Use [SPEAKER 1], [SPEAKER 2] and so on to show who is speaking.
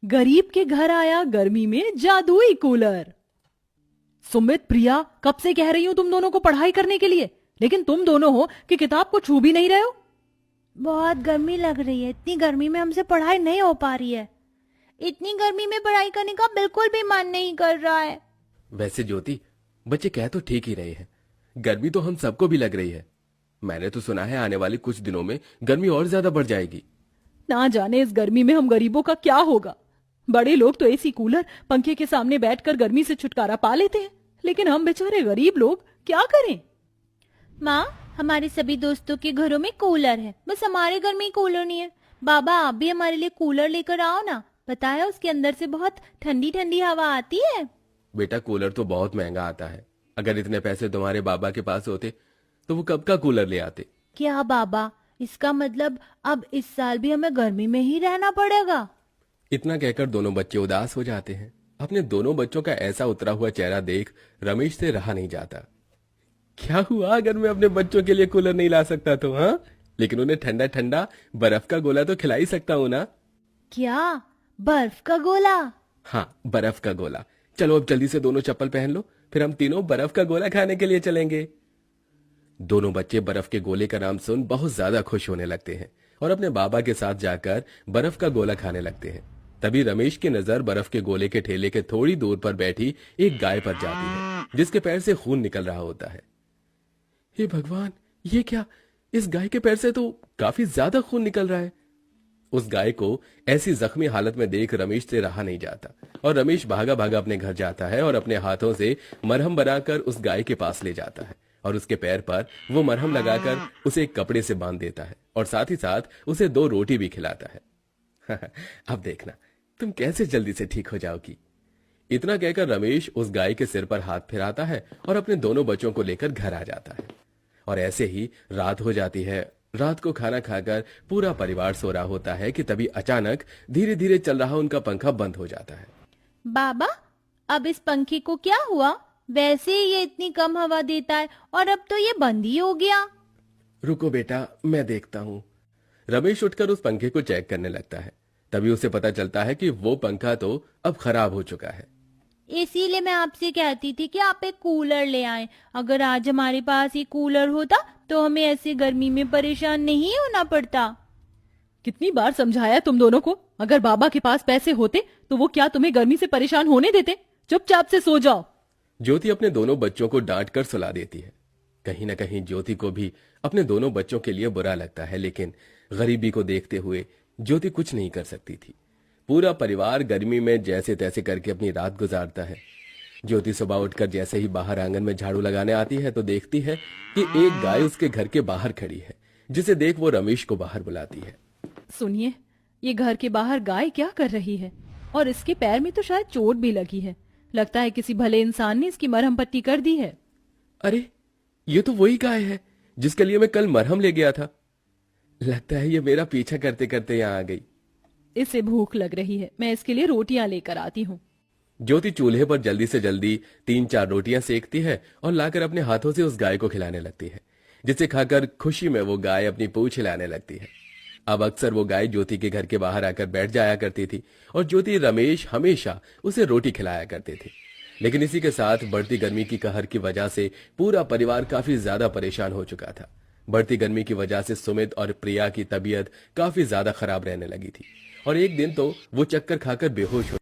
[SPEAKER 1] गरीब के घर आया गर्मी में जादुई कूलर। सुमित, प्रिया, कब से कह रही हूं तुम दोनों को पढ़ाई करने के लिए, लेकिन तुम दोनों हो कि किताब को छू भी नहीं रहे हो।
[SPEAKER 2] बहुत गर्मी लग रही है। इतनी गर्मी में हमसे पढ़ाई नहीं हो पा रही है। इतनी गर्मी में पढ़ाई करने का बिल्कुल भी मन नहीं कर रहा है।
[SPEAKER 3] वैसे ज्योति, बच्चे कह तो ठीक ही रहे हैं, गर्मी तो हम सबको भी लग रही है। मैंने तो सुना है आने वाले कुछ दिनों में गर्मी और ज्यादा बढ़ जाएगी।
[SPEAKER 1] ना जाने इस गर्मी में हम गरीबों का क्या होगा। बड़े लोग तो एसी, कूलर, पंखे के सामने बैठकर गर्मी से छुटकारा पा लेते हैं, लेकिन हम बेचारे गरीब लोग क्या करें।
[SPEAKER 2] माँ, हमारे सभी दोस्तों के घरों में कूलर है, बस हमारे घर में ही कूलर नहीं है। बाबा, आप भी हमारे लिए कूलर लेकर आओ ना। पता है उसके अंदर से बहुत ठंडी ठंडी हवा आती है।
[SPEAKER 3] बेटा, कूलर तो बहुत महंगा आता है। अगर इतने पैसे तुम्हारे बाबा के पास होते तो वो कब का कूलर ले आते।
[SPEAKER 2] क्या बाबा, इसका मतलब अब इस साल भी हमें गर्मी में ही रहना पड़ेगा?
[SPEAKER 3] इतना कहकर दोनों बच्चे उदास हो जाते हैं। अपने दोनों बच्चों का ऐसा उतरा हुआ चेहरा देख रमेश से रहा नहीं जाता। क्या हुआ अगर मैं अपने बच्चों के लिए कूलर नहीं ला सकता तो? हाँ, लेकिन उन्हें ठंडा ठंडा बर्फ का गोला तो खिला ही सकता हूँ ना।
[SPEAKER 2] क्या? बर्फ का गोला?
[SPEAKER 3] हाँ, बर्फ का गोला। चलो अब जल्दी से दोनों चप्पल पहन लो, फिर हम तीनों बर्फ का गोला खाने के लिए चलेंगे। दोनों बच्चे बर्फ के गोले का नाम सुन बहुत ज्यादा खुश होने लगते हैं और अपने बाबा के साथ जाकर बर्फ का गोला खाने लगते हैं। तभी रमेश की नजर बर्फ के गोले के ठेले के थोड़ी दूर पर बैठी एक गाय पर जाती है, जिसके पैर से खून निकल रहा होता है। हे भगवान, ये क्या? इस गाय के पैर से तो काफी ज्यादा खून निकल रहा है। उस गाय को ऐसी जख्मी हालत में देख रमेश से रहा नहीं जाता और रमेश भागा भागा अपने घर जाता है और अपने हाथों से मरहम बनाकर उस गाय के पास ले जाता है और उसके पैर पर वो मरहम लगाकर उसे एक कपड़े से बांध देता है और साथ ही साथ उसे 2 रोटी भी खिलाता है। अब देखना तुम कैसे जल्दी से ठीक हो जाओगी। इतना कहकर रमेश उस गाय के सिर पर हाथ फिराता है और अपने दोनों बच्चों को लेकर घर आ जाता है। और ऐसे ही रात हो जाती है। रात को खाना खाकर पूरा परिवार सो रहा होता है कि तभी अचानक धीरे धीरे चल रहा उनका पंखा बंद हो जाता है।
[SPEAKER 2] बाबा, अब इस पंखे को क्या हुआ? वैसे ही ये इतनी कम हवा देता है और अब तो ये बंद ही हो गया।
[SPEAKER 3] रुको बेटा, मैं देखता हूँ। रमेश उठकर उस पंखे को चेक करने लगता है। तभी उसे पता चलता है कि वो पंखा तो अब खराब हो चुका है।
[SPEAKER 2] इसीलिए मैं आपसे कहती थी कि आप एक कूलर ले आएं। अगर आज हमारे पास ये कूलर होता तो हमें ऐसी गर्मी में परेशान नहीं होना पड़ता।
[SPEAKER 1] कितनी बार समझाया तुम दोनों को, अगर बाबा के पास पैसे होते तो वो क्या तुम्हें गर्मी से परेशान होने देते। चुपचाप से सो जाओ।
[SPEAKER 3] ज्योति अपने दोनों बच्चों को डांट कर सुला देती है। कहीं न कहीं ज्योति को भी अपने दोनों बच्चों के लिए बुरा लगता है, लेकिन गरीबी को देखते हुए ज्योति कुछ नहीं कर सकती थी। पूरा परिवार गर्मी में जैसे तैसे करके अपनी रात गुजारता है। ज्योति सुबह उठकर जैसे ही बाहर आंगन में झाड़ू लगाने आती है तो देखती है कि एक गाय उसके घर के बाहर खड़ी है, जिसे देख वो रमेश को बाहर बुलाती है।
[SPEAKER 1] सुनिए, ये घर के बाहर गाय क्या कर रही है? और इसके पैर में तो शायद चोट भी लगी है। लगता है किसी भले इंसान ने इसकी मरहम पट्टी कर दी है।
[SPEAKER 3] अरे, ये तो वही गाय है जिसके लिए मैं कल मरहम ले गया था। लगता है ये मेरा पीछा करते करते यहाँ आ गई।
[SPEAKER 1] इसे भूख लग रही है, मैं इसके लिए रोटियां लेकर आती हूँ।
[SPEAKER 3] ज्योति चूल्हे पर जल्दी से जल्दी 3-4 रोटियां सेकती है और लाकर अपने हाथों से उस गाय को खिलाने लगती है, जिसे खाकर खुशी में वो गाय अपनी पूंछ हिलाने लगती है। अब अक्सर वो गाय ज्योति के घर के बाहर आकर बैठ जाया करती थी और ज्योति, रमेश हमेशा उसे रोटी खिलाया करते थे। लेकिन इसी के साथ बढ़ती गर्मी की कहर की वजह से पूरा परिवार काफी ज्यादा परेशान हो चुका था। बढ़ती गर्मी की वजह से सुमित और प्रिया की तबीयत काफी ज्यादा खराब रहने लगी थी और एक दिन तो वो चक्कर खाकर बेहोश हो